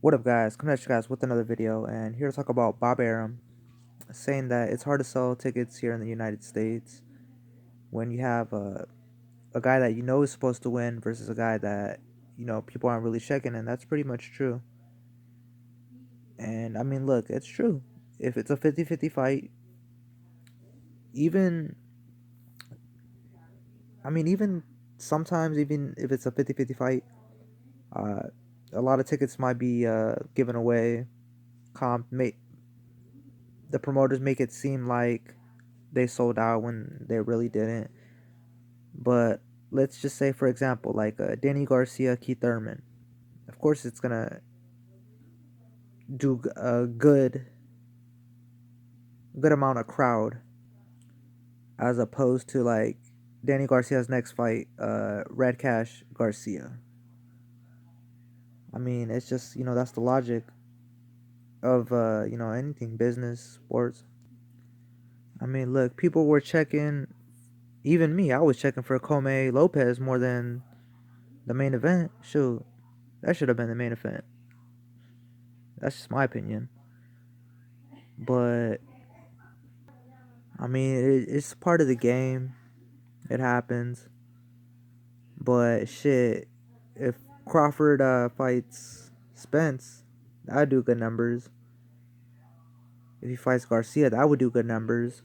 What up, guys? Coming at you guys with another video, and here to talk about Bob Arum saying that it's hard to sell tickets here in the United States when you have a guy that you know is supposed to win versus a guy that people aren't really checking, and that's pretty much true. And I mean, look, it's true. If it's a 50-50 fight, even even sometimes, even if it's a 50-50 fight, uh, a lot of tickets might be given away. Comp make the promoters make it seem like they sold out when they really didn't. But let's just say, for example, like Danny Garcia, Keith Thurman. Of course, it's gonna do a good amount of crowd, as opposed to like Danny Garcia's next fight, Red Cash Garcia. I mean, it's just that's the logic of anything, business, sports. I mean, look, people were checking. Even me, I was checking for Comey Lopez more than the main event. Shoot, that should have been the main event. That's just my opinion. But I mean, it's part of the game. It happens. But shit, if Crawford fights Spence, that would do good numbers. If he fights Garcia, that would do good numbers.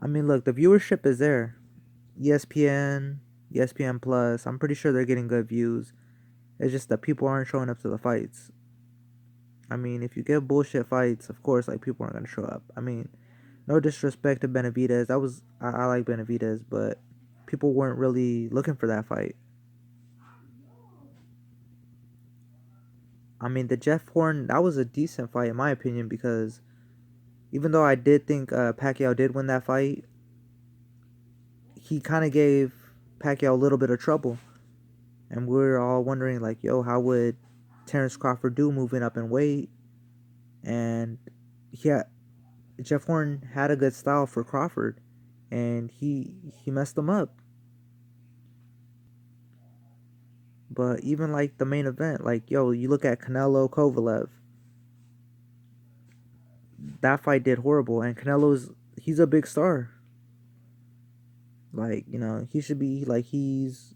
I mean, look, the viewership is there. ESPN, ESPN Plus. I'm pretty sure they're getting good views. It's just that people aren't showing up to the fights. I mean, if you get bullshit fights, of course, like, people aren't gonna show up. I mean, no disrespect to Benavidez. I like Benavidez, but people weren't really looking for that fight. I mean, the Jeff Horn, that was a decent fight in my opinion, because even though I did think Pacquiao did win that fight, he kind of gave Pacquiao a little bit of trouble, and we're all wondering like, yo, how would Terrence Crawford do moving up in weight? And yeah, Jeff Horn had a good style for Crawford, and he messed him up. But even like the main event, like, yo, you look at Canelo Kovalev, that fight did horrible, and he's a big star. Like, he should be like, he's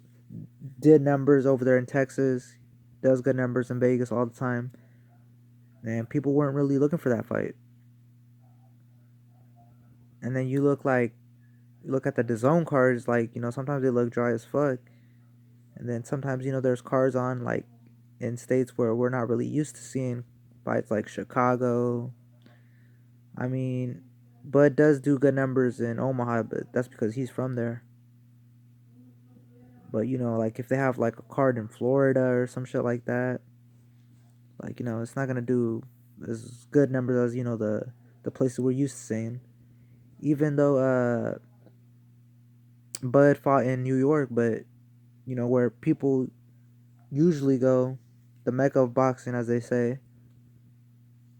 did numbers over there in Texas, does good numbers in Vegas all the time, and people weren't really looking for that fight. And then you look at the DAZN cards, like, sometimes they look dry as fuck, and then sometimes there's cards on, like, in states where we're not really used to seeing fights, like Chicago. I mean, Bud does do good numbers in Omaha, but that's because he's from there. But like, if they have like a card in Florida or some shit like that, like, it's not gonna do as good numbers as the places we're used to seeing. Even though Bud fought in New York, but where people usually go, the mecca of boxing, as they say.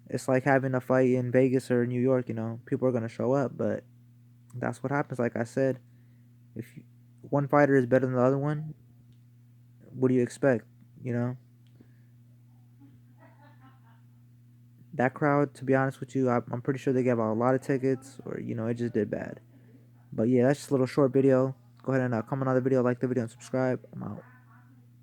It's like having a fight in Vegas or New York. People are gonna show up, but that's what happens. Like I said, if one fighter is better than the other one, what do you expect? You know, that crowd. To be honest with you, I'm pretty sure they gave out a lot of tickets, or it just did bad. But yeah, that's just a little short video. Go ahead and comment on the video, like the video, and subscribe. I'm out.